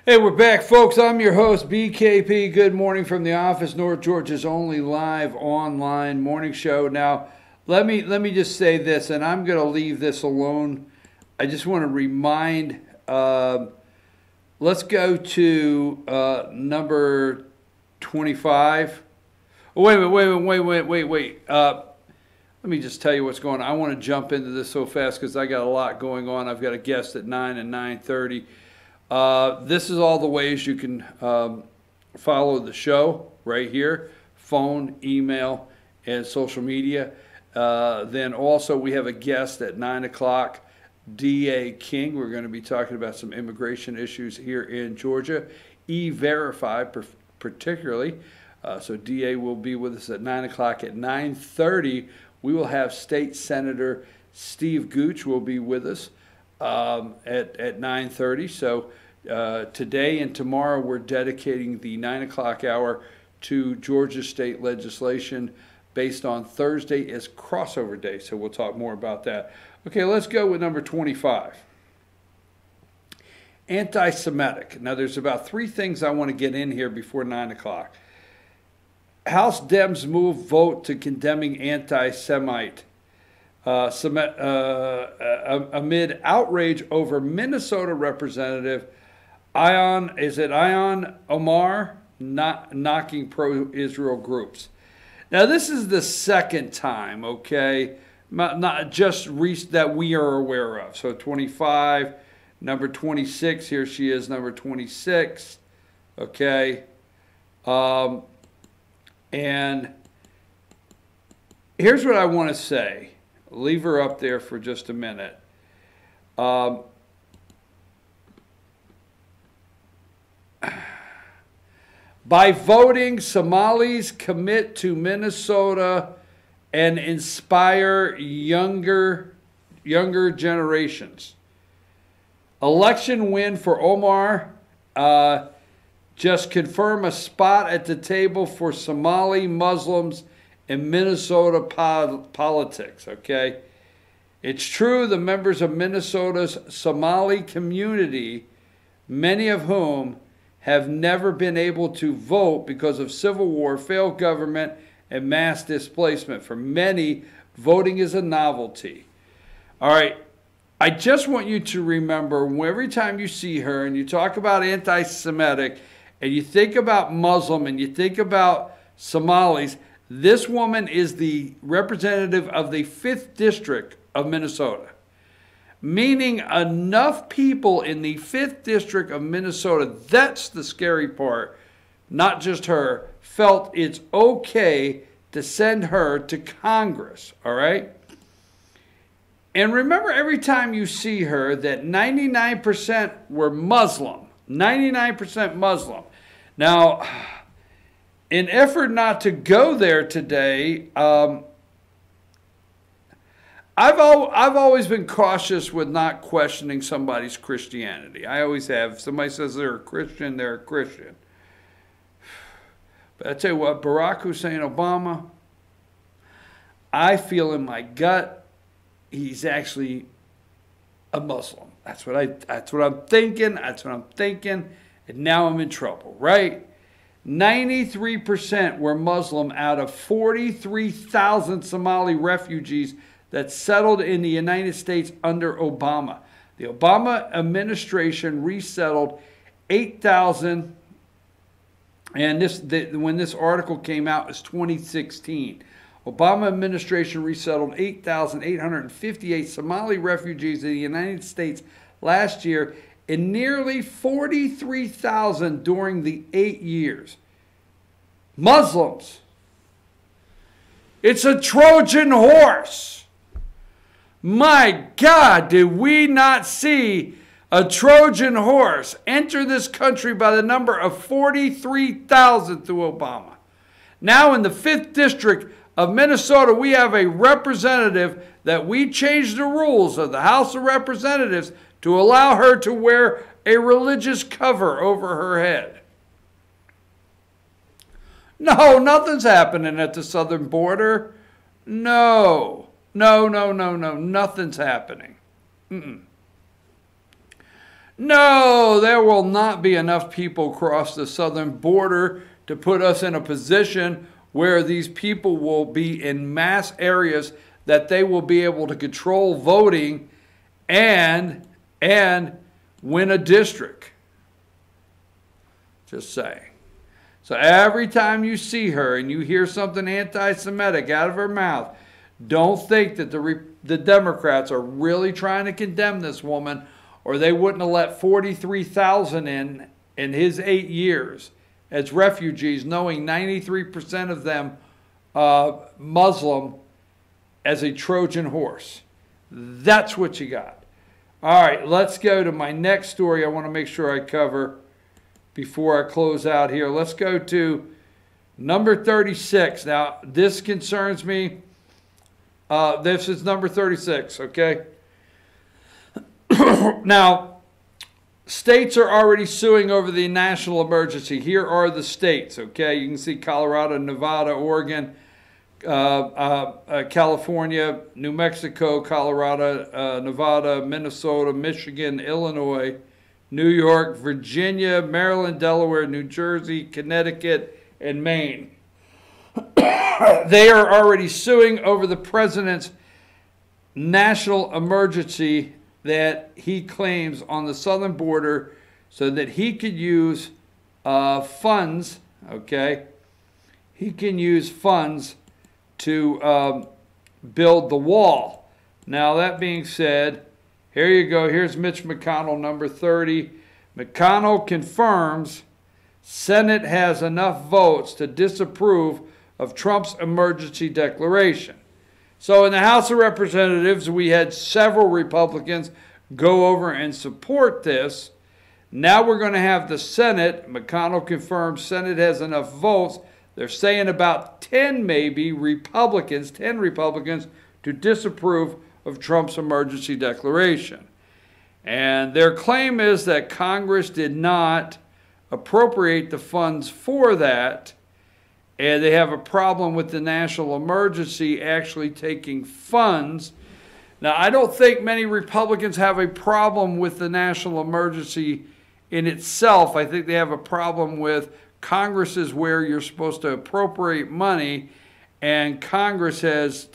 Hey, we're back, folks. I'm your host, BKP. Good morning from the office, North Georgia's only live online morning show. Now, let me just say this, and I'm going to leave this alone. I just want to remind. Let's go to number 25. Oh, wait. Let me just tell you what's going on. I want to jump into this so fast because I got a lot going on. I've got a guest at 9 and 9:30. This is all the ways you can follow the show right here: phone, email, and social media. Then also we have a guest at 9 o'clock, D.A. King. We're going to be talking about some immigration issues here in Georgia, E-Verify particularly. So D.A. will be with us at 9 o'clock. At 9:30, we will have State Senator Steve Gooch will be with us at 9:30. So today and tomorrow we're dedicating the 9 o'clock hour to Georgia state legislation based on Thursday as crossover day. So we'll talk more about that. Okay, let's go with number 25. Anti-Semitic. Now there's about three things I want to get in here before 9 o'clock. House Dems move vote to condemning anti-Semite amid outrage over Minnesota Representative Ilhan Omar knocking pro-Israel groups. Now, this is the second time, okay, not just that we are aware of. So 25, number 26, here she is, number 26, okay. And here's what I want to say. Leave her up there for just a minute. By voting, Somalis commit to Minnesota and inspire younger generations. Election win for Omar. Just confirm a spot at the table for Somali Muslims in Minnesota politics, okay? It's true the members of Minnesota's Somali community, many of whom have never been able to vote because of civil war, failed government, and mass displacement. For many, voting is a novelty. All right, I just want you to remember every time you see her and you talk about anti-Semitic and you think about Muslim and you think about Somalis, this woman is the representative of the 5th District of Minnesota. Meaning enough people in the 5th District of Minnesota, that's the scary part, not just her, felt it's okay to send her to Congress, all right? And remember every time you see her that 99% were Muslim, 99% Muslim. Now, in effort not to go there today, I've always been cautious with not questioning somebody's Christianity. I always have. If somebody says they're a Christian, they're a Christian. But I tell you what, Barack Hussein Obama, I feel in my gut, he's actually a Muslim. That's what I'm thinking. And now I'm in trouble, right? 93% were Muslim out of 43,000 Somali refugees that settled in the United States under Obama. The Obama administration resettled 8,000, and when this article came out, it was 2016. Obama administration resettled 8,858 Somali refugees in the United States last year, and nearly 43,000 during the 8 years. Muslims. It's a Trojan horse. My God, did we not see a Trojan horse enter this country by the number of 43,000 through Obama? Now in the 5th District of Minnesota, we have a representative that we changed the rules of the House of Representatives to allow her to wear a religious cover over her head. No, nothing's happening at the southern border. No, nothing's happening. No, there will not be enough people across the southern border to put us in a position where these people will be in mass areas that they will be able to control voting and win a district. Just saying. So every time you see her and you hear something anti-Semitic out of her mouth, don't think that the Democrats are really trying to condemn this woman, or they wouldn't have let 43,000 in his 8 years as refugees, knowing 93% of them Muslim, as a Trojan horse. That's what you got. All right, let's go to my next story I want to make sure I cover before I close out here. Let's go to number 36. Now, this concerns me. This is number 36, okay? Now, states are already suing over the national emergency. Here are the states, okay? You can see Colorado, Nevada, Oregon, California, New Mexico, Colorado, Nevada, Minnesota, Michigan, Illinois, New York, Virginia, Maryland, Delaware, New Jersey, Connecticut, and Maine. They are already suing over the president's national emergency that he claims on the southern border so that he could use funds, okay? He can use funds to build the wall. Now, that being said, here you go. Here's Mitch McConnell, number 30. McConnell confirms Senate has enough votes to disapprove of Trump's emergency declaration. So in the House of Representatives, we had several Republicans go over and support this. Now we're going to have the Senate. McConnell confirms Senate has enough votes. They're saying about 10 maybe Republicans, 10 Republicans, to disapprove of Trump's emergency declaration. And their claim is that Congress did not appropriate the funds for that, and they have a problem with the national emergency actually taking funds. Now, I don't think many Republicans have a problem with the national emergency in itself. I think they have a problem with Congress is where you're supposed to appropriate money, and Congress has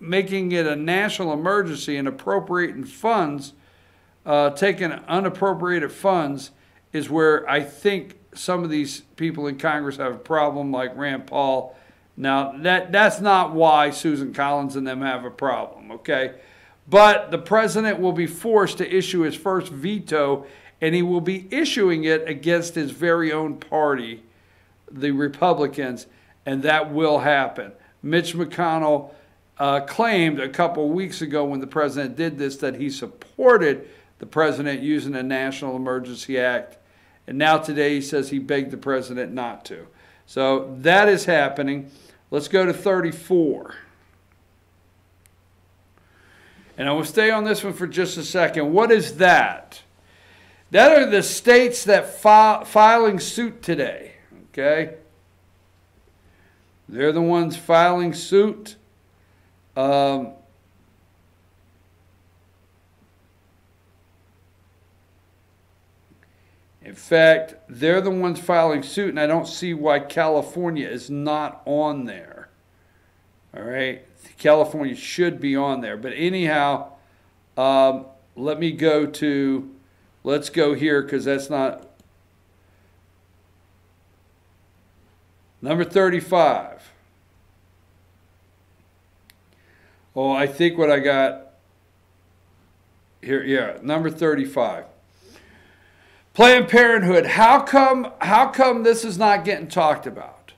making it a national emergency and appropriating funds, taking unappropriated funds is where I think some of these people in Congress have a problem, like Rand Paul. Now, that's not why Susan Collins and them have a problem, okay? But the president will be forced to issue his first veto, and he will be issuing it against his very own party, the Republicans, and that will happen. Mitch McConnell claimed a couple weeks ago when the president did this that he supported the president using a National Emergency Act. And now today he says he begged the president not to. So that is happening. Let's go to 34. And I will stay on this one for just a second. What is that? That are the states that filing suit today. Okay? They're the ones filing suit. In fact, they're the ones filing suit, and I don't see why California is not on there. All right? California should be on there. But anyhow, let me go to, let's go here because that's not, number 35. Oh, I think what I got here, yeah, number 35. Planned Parenthood. How come this is not getting talked about?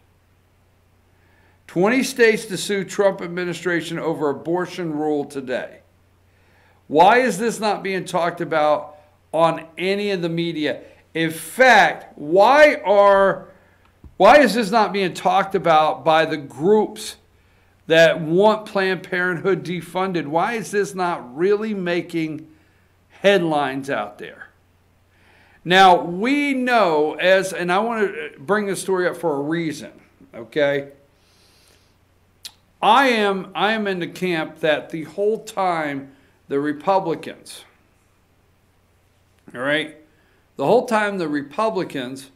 20 states to sue Trump administration over abortion rule today. Why is this not being talked about on any of the media? In fact, why is this not being talked about by the groups that want Planned Parenthood defunded? Why is this not really making headlines out there? Now, we know and I want to bring this story up for a reason, okay? I am in the camp that the whole time the Republicans, All right? The whole time the Republicans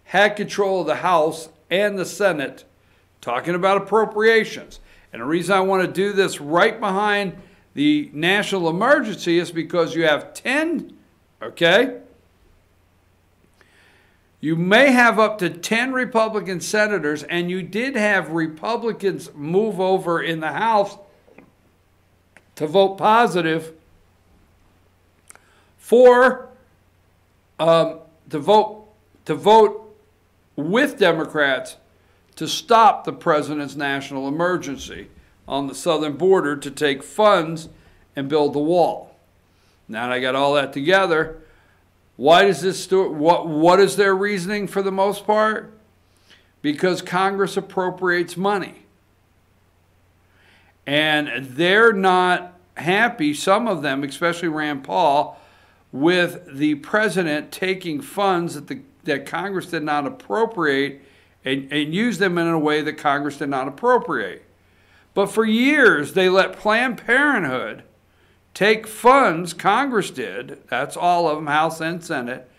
had control of the House and the Senate, talking about appropriations. And the reason I want to do this right behind the national emergency is because you have 10, okay? You may have up to 10 Republican senators, and you did have Republicans move over in the House to vote positive for to vote with Democrats to stop the president's national emergency on the southern border to take funds and build the wall. Now that I got all that together, why does this what is their reasoning for the most part? Because Congress appropriates money. And they're not happy, some of them, especially Rand Paul, with the president taking funds that Congress did not appropriate and use them in a way that Congress did not appropriate. But for years, they let Planned Parenthood take funds, Congress did, that's all of them, House and Senate,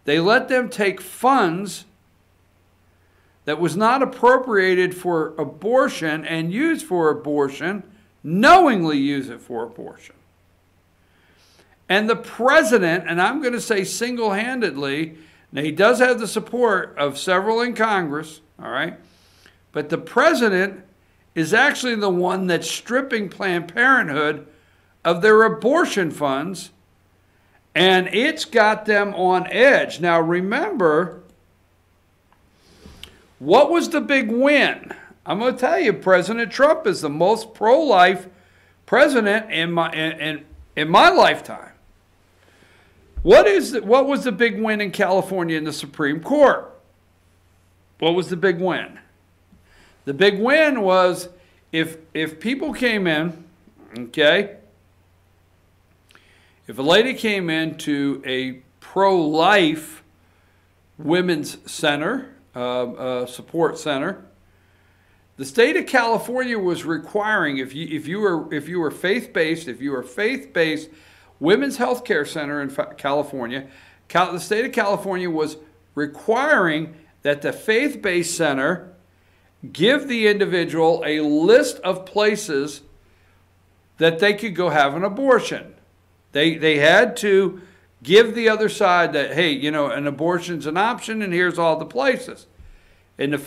they let them take funds that was not appropriated for abortion and used for abortion, knowingly use it for abortion. And the president, and I'm going to say single-handedly, now he does have the support of several in Congress, all right, but the president is actually the one that's stripping Planned Parenthood of their abortion funds, and it's got them on edge. Now remember, what was the big win? I'm going to tell you, President Trump is the most pro-life president in my lifetime. What was the big win in California in the Supreme Court? What was the big win? The big win was if people came in, okay, if a lady came into a pro-life women's center, support center, the state of California was requiring, if you were faith-based women's health care center in California, the state of California was requiring that the faith-based center give the individual a list of places that they could go have an abortion. They had to give the other side that, hey, you know, an abortion's an option and here's all the places. And the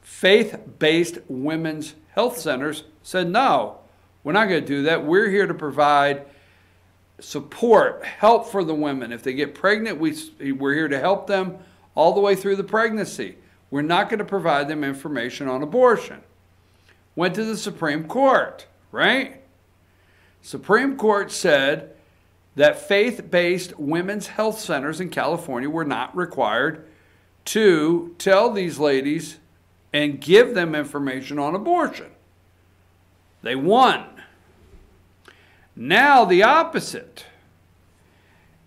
faith-based women's health centers said, no, we're not going to do that. We're here to provide support, help for the women. If they get pregnant, we're here to help them all the way through the pregnancy. We're not going to provide them information on abortion. Went to the Supreme Court, right? Supreme Court said that faith-based women's health centers in California were not required to tell these ladies and give them information on abortion. They won. Now the opposite.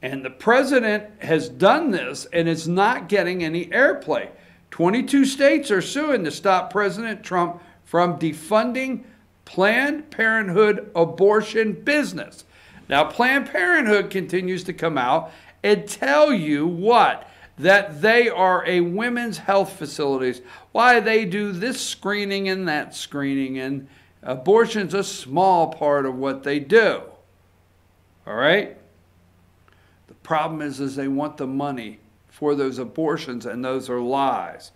And the president has done this, and it's not getting any airplay. 22 states are suing to stop President Trump from defunding Planned Parenthood abortion business. Now, Planned Parenthood continues to come out and tell you what? That they are a women's health facilities. Why they do this screening and that screening, and abortion's a small part of what they do. All right? The problem is they want the money for those abortions, and those are lies.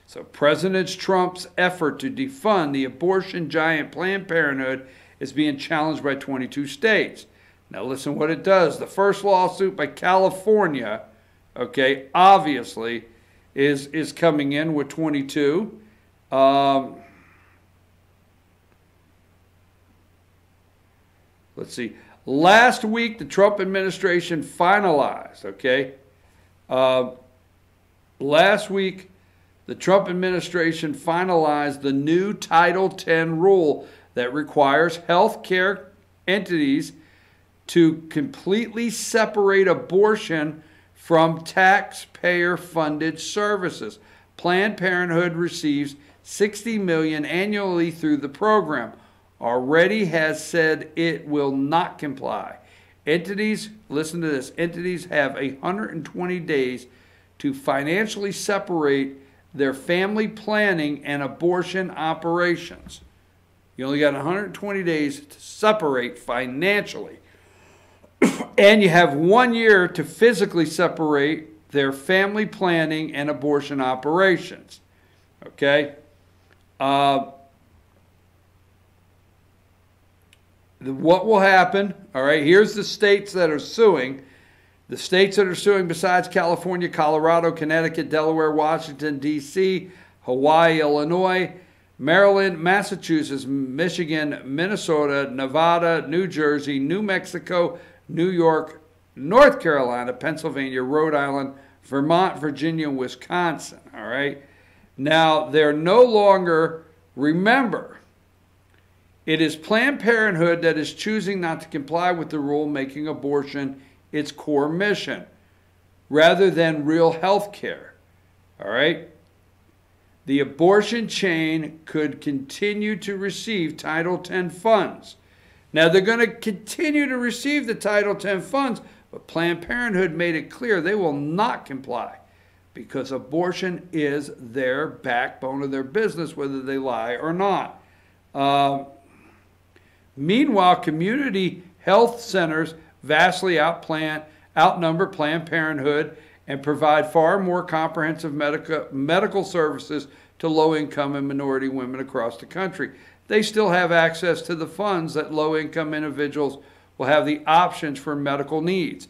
So President Trump's effort to defund the abortion giant Planned Parenthood is being challenged by 22 states. Now listen what it does. The first lawsuit by California, okay, obviously is coming in with 22. Let's see. Last week, the Trump administration finalized, okay? Last week, the Trump administration finalized the new Title X rule that requires health care entities to completely separate abortion from taxpayer-funded services. Planned Parenthood receives $60 million annually through the program. Already has said it will not comply. entities, listen to this, entities have 120 days to financially separate their family planning and abortion operations. You only got 120 days to separate financially. And you have 1 year to physically separate their family planning and abortion operations. Okay? What will happen, all right, here's the states that are suing. The states that are suing besides California, Colorado, Connecticut, Delaware, Washington, D.C., Hawaii, Illinois, Maryland, Massachusetts, Michigan, Minnesota, Nevada, New Jersey, New Mexico, New York, North Carolina, Pennsylvania, Rhode Island, Vermont, Virginia, Wisconsin, all right? Now, they're no longer, remember, it is Planned Parenthood that is choosing not to comply with the rule, making abortion its core mission, rather than real health care, all right? The abortion chain could continue to receive Title X funds. Now, they're going to continue to receive the Title X funds, but Planned Parenthood made it clear they will not comply because abortion is their backbone of their business, whether they lie or not. Meanwhile, community health centers vastly outnumber Planned Parenthood and provide far more comprehensive medical services to low-income and minority women across the country. They still have access to the funds that low-income individuals will have the options for medical needs.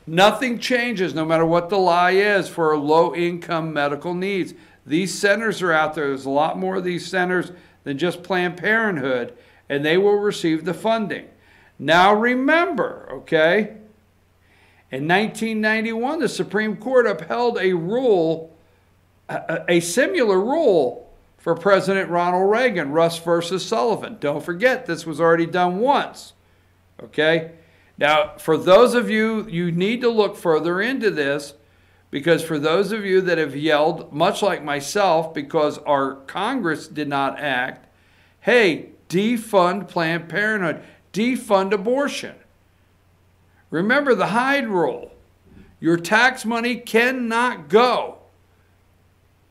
Nothing changes, no matter what the lie is, for low-income medical needs. These centers are out there. There's a lot more of these centers than just Planned Parenthood, and they will receive the funding. Now remember, okay, in 1991, the Supreme Court upheld a rule, a similar rule for President Ronald Reagan, Russ versus Sullivan. Don't forget, this was already done once, okay? Now, for those of you, you need to look further into this, because for those of you that have yelled, much like myself, because our Congress did not act, hey, defund Planned Parenthood, defund abortion. Remember the Hyde Rule. Your tax money cannot go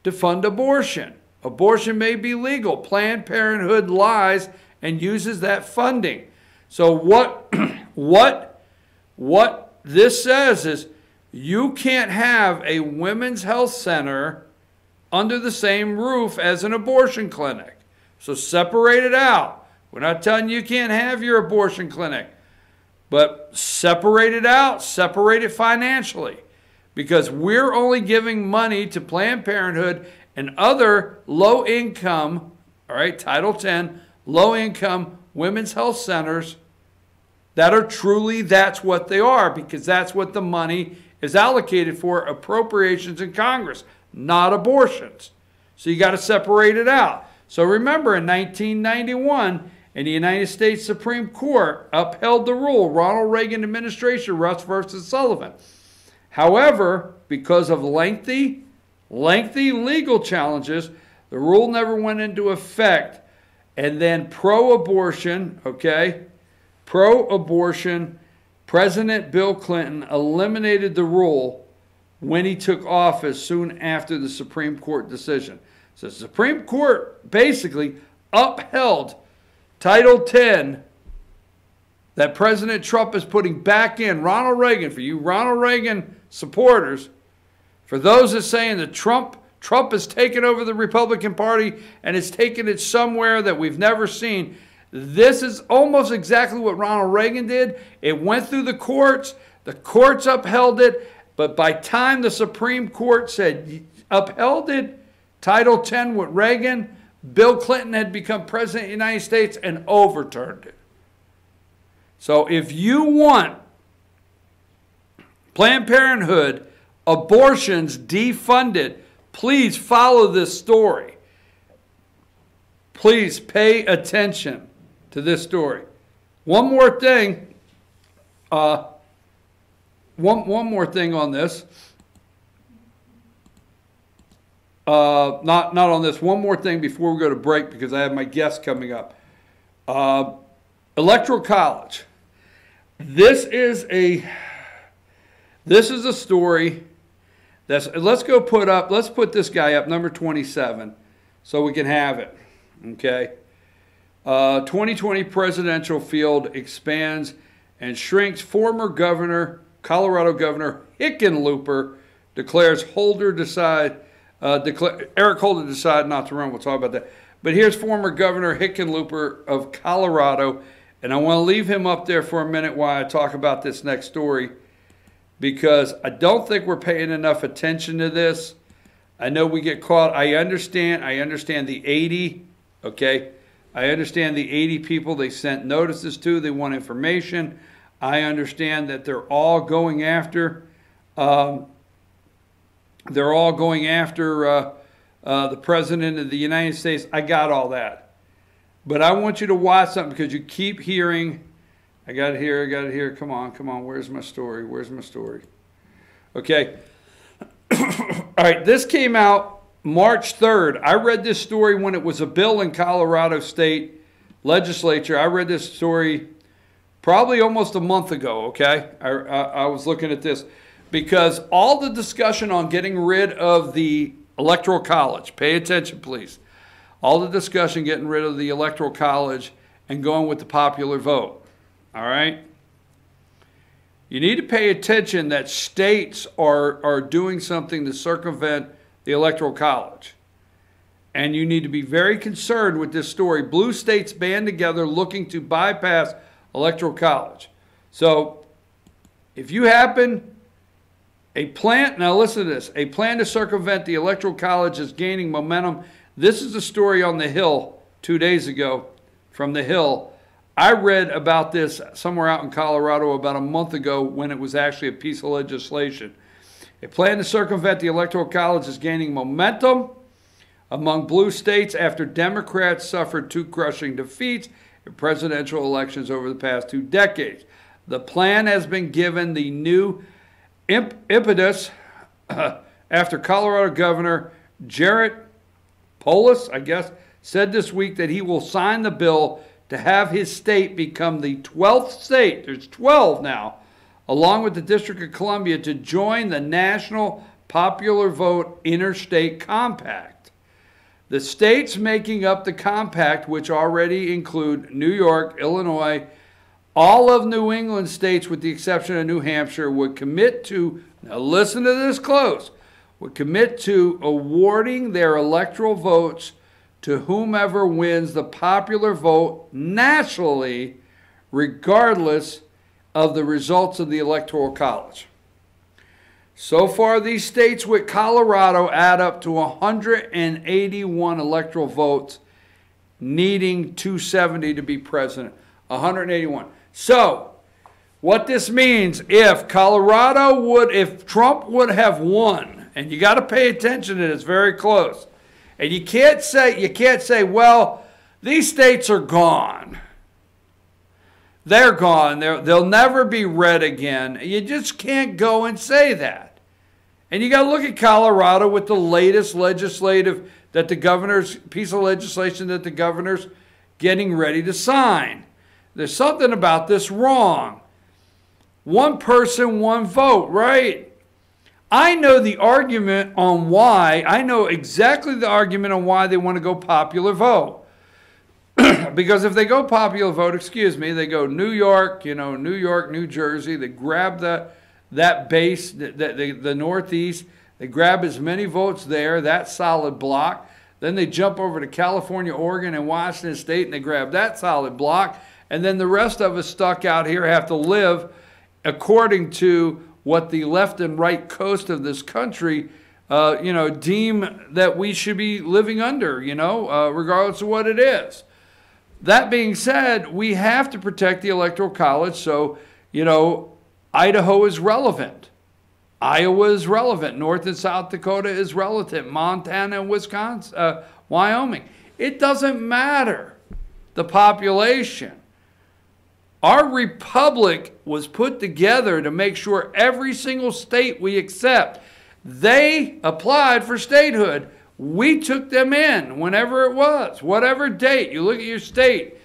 to fund abortion. Abortion may be legal. Planned Parenthood lies and uses that funding. So what this says is you can't have a women's health center under the same roof as an abortion clinic. So separate it out. We're not telling you can't have your abortion clinic, but separate it out, separate it financially, because we're only giving money to Planned Parenthood and other low-income, all right, Title X, low-income women's health centers that are truly, that's what they are, because that's what the money is allocated for, appropriations in Congress, not abortions. So you got to separate it out. So remember, in 1991, and the United States Supreme Court upheld the rule, Ronald Reagan administration, Russ versus Sullivan. However, because of lengthy legal challenges, the rule never went into effect. And then pro-abortion, okay, pro-abortion, President Bill Clinton eliminated the rule when he took office soon after the Supreme Court decision. So the Supreme Court basically upheld Title X that President Trump is putting back in. Ronald Reagan, for you Ronald Reagan supporters, for those that saying that Trump has taken over the Republican Party and has taken it somewhere that we've never seen, this is almost exactly what Ronald Reagan did. It went through the courts upheld it, but by time the Supreme Court said upheld it, Title X with Reagan, Bill Clinton had become president of the United States and overturned it. So if you want Planned Parenthood abortions defunded, please follow this story. Please pay attention to this story. One more thing. One more thing on this. Not on this. One more thing before we go to break, because I have my guest coming up. Electoral College. This is a story that's, let's put this guy up, number 27, so we can have it. Okay. 2020 presidential field expands and shrinks. Former Colorado Governor Hickenlooper declares Eric Holder decided not to run. We'll talk about that. But here's former Governor Hickenlooper of Colorado, and I want to leave him up there for a minute while I talk about this next story, because I don't think we're paying enough attention to this. I know we get caught. I understand the 80, okay? I understand the 80 people they sent notices to. They want information. I understand that they're all going after the President of the United States. I got all that. But I want you to watch something, because you keep hearing, I got it here. Come on. Where's my story? Okay. All right, this came out March 3rd. I read this story when it was a bill in Colorado State Legislature. I read this story probably almost a month ago, okay? I was looking at this because all the discussion on getting rid of the Electoral College, pay attention please, all the discussion getting rid of the Electoral College and going with the popular vote, all right? You need to pay attention that states are doing something to circumvent the Electoral College. And you need to be very concerned with this story. Blue states band together looking to bypass Electoral College. So if you happen, now listen to this, a plan to circumvent the Electoral College is gaining momentum. This is a story on the Hill 2 days ago from the Hill. I read about this somewhere out in Colorado about a month ago when it was actually a piece of legislation. A plan to circumvent the Electoral College is gaining momentum among blue states after Democrats suffered two crushing defeats in presidential elections over the past 2 decades. The plan has been given the new impetus after Colorado Governor Jarrett Polis, I guess, said this week that he will sign the bill to have his state become the 12th state, there's 12 now, along with the District of Columbia, to join the National Popular Vote Interstate Compact. The states making up the compact, which already include New York, Illinois, all of New England states with the exception of New Hampshire, would commit to, now listen to this close, would commit to awarding their electoral votes to whomever wins the popular vote nationally, regardless of the results of the Electoral College. So far, these states with Colorado add up to 181 electoral votes, needing 270 to be president. 181. So, what this means, if Trump would have won, and you got to pay attention to this, very close. And you can't say, well, these states are gone. They're gone. They'll never be red again. You just can't go and say that. And you got to look at Colorado with the latest legislative that the governor's piece of legislation that the governor's getting ready to sign. There's something about this wrong. One person, one vote, right? I know the argument on why. I know exactly the argument on why they want to go popular vote. Because if they go popular vote, they go New York, New York, New Jersey, they grab that base, the Northeast, they grab as many votes there, that solid block. Then they jump over to California, Oregon, and Washington State, and they grab that solid block. And then the rest of us stuck out here have to live according to what the left and right coast of this country, deem that we should be living under, regardless of what it is. That being said, we have to protect the Electoral College, so, Idaho is relevant. Iowa is relevant. North and South Dakota is relevant. Montana and Wisconsin, Wyoming. It doesn't matter, the population. Our republic was put together to make sure every single state we accept, they applied for statehood. We took them in whenever it was, whatever date. You look at your state,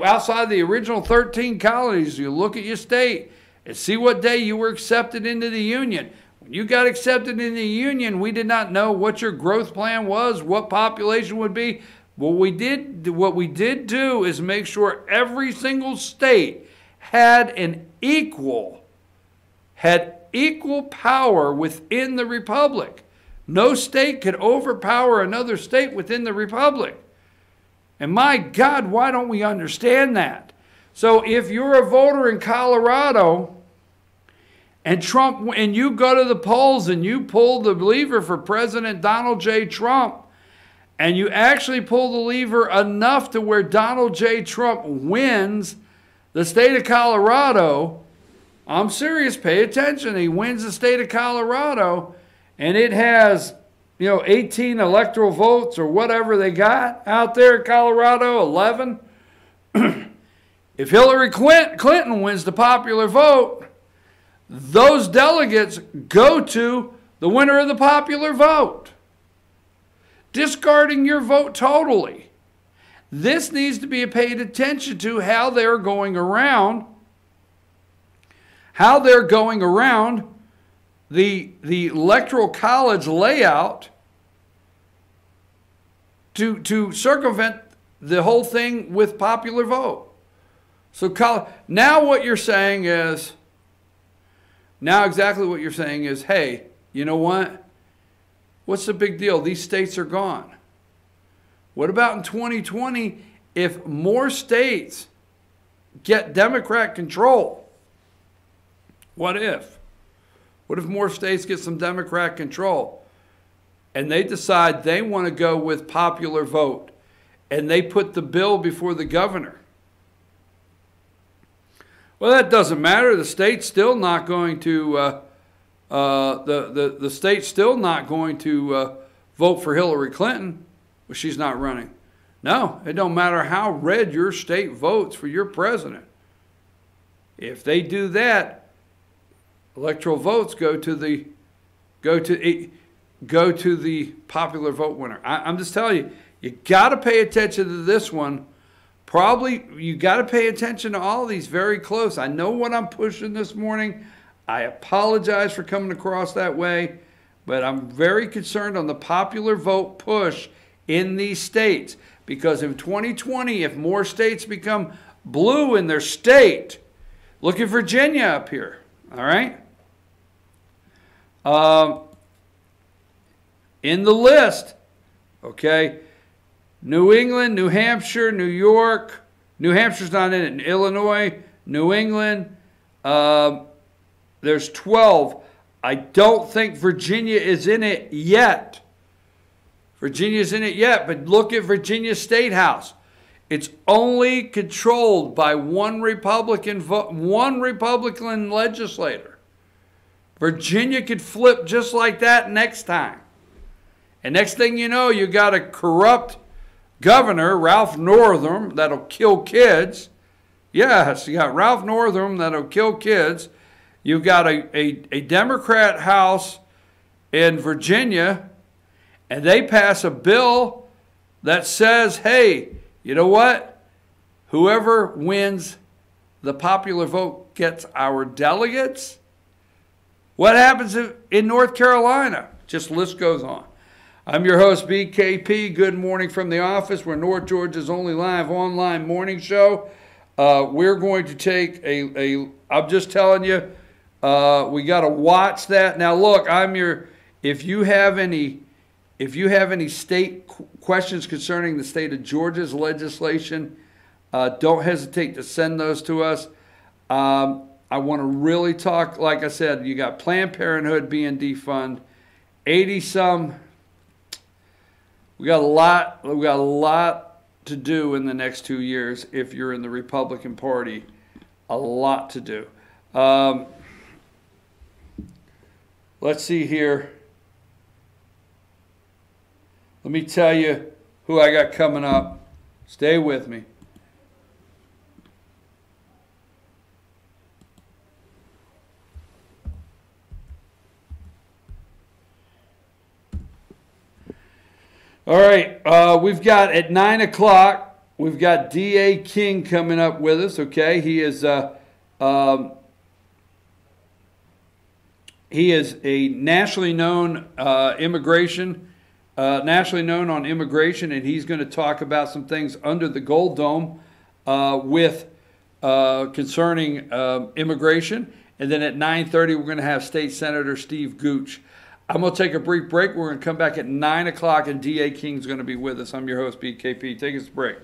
outside the original 13 colonies, you look at your state and see what day you were accepted into the Union. When you got accepted into the Union, we did not know what your growth plan was, what population would be. What we did do is make sure every single state had equal power within the Republic. No state could overpower another state within the Republic. And my God, why don't we understand that? So if you're a voter in Colorado and you go to the polls and you pull the lever for President Donald J. Trump, and you actually pull the lever enough to where Donald J. Trump wins the state of Colorado, I'm serious, pay attention. He wins the state of Colorado, and it has, 18 electoral votes or whatever they got out there in Colorado, 11. If Hillary Clinton wins the popular vote, those delegates go to the winner of the popular vote, discarding your vote totally. This needs to be paid attention to, how they're going around the Electoral College layout to circumvent the whole thing with popular vote. So now exactly what you're saying is, hey, you know what? What's the big deal? These states are gone. What about in 2020 if more states get Democrat control? What if? What if more states get some Democrat control and they decide they want to go with popular vote and they put the bill before the governor? Well, that doesn't matter. The state's still not going to the state's still not going to vote for Hillary Clinton. Well, she's not running. No, it don't matter how red your state votes for your president. If they do that, electoral votes go to the popular vote winner. I'm just telling you, you got to pay attention to this one. Probably you got to pay attention to all these very close. I know what I'm pushing this morning. I apologize for coming across that way, but I'm very concerned on the popular vote push in these states, because in 2020, if more states become blue in their state, look at Virginia up here, all right? In the list, okay, New England, New Hampshire, New York, New Hampshire's not in it, Illinois, New England, there's 12. I don't think Virginia is in it yet. Virginia's in it yet, but look at Virginia State House. It's only controlled by one Republican legislator. Virginia could flip just like that next time. And next thing you know, you got a corrupt governor, Ralph Northam, that'll kill kids. Yes, you got Ralph Northam that'll kill kids. You've got a Democrat House in Virginia, and they pass a bill that says, hey, you know what? Whoever wins the popular vote gets our delegates. What happens in North Carolina? Just list goes on. I'm your host, BKP. Good morning from the office. We're North Georgia's only live online morning show. We're going to take I'm just telling you, we got to watch that. Now, look, if you have any state questions concerning the state of Georgia's legislation, don't hesitate to send those to us. I want to really talk, like I said, you got Planned Parenthood being defunded, 80-some. We got a lot to do in the next 2 years if you're in the Republican Party. A lot to do. Let's see here. Let me tell you who I got coming up. Stay with me. All right, we've got at 9 o'clock, We've got D.A. King coming up with us, okay? He is a nationally known nationally known on immigration, and he's going to talk about some things under the Gold Dome concerning immigration. And then at 9:30, we're going to have State Senator Steve Gooch. I'm going to take a brief break. We're going to come back at 9 o'clock, and D.A. King's going to be with us. I'm your host, BKP. Take us a break.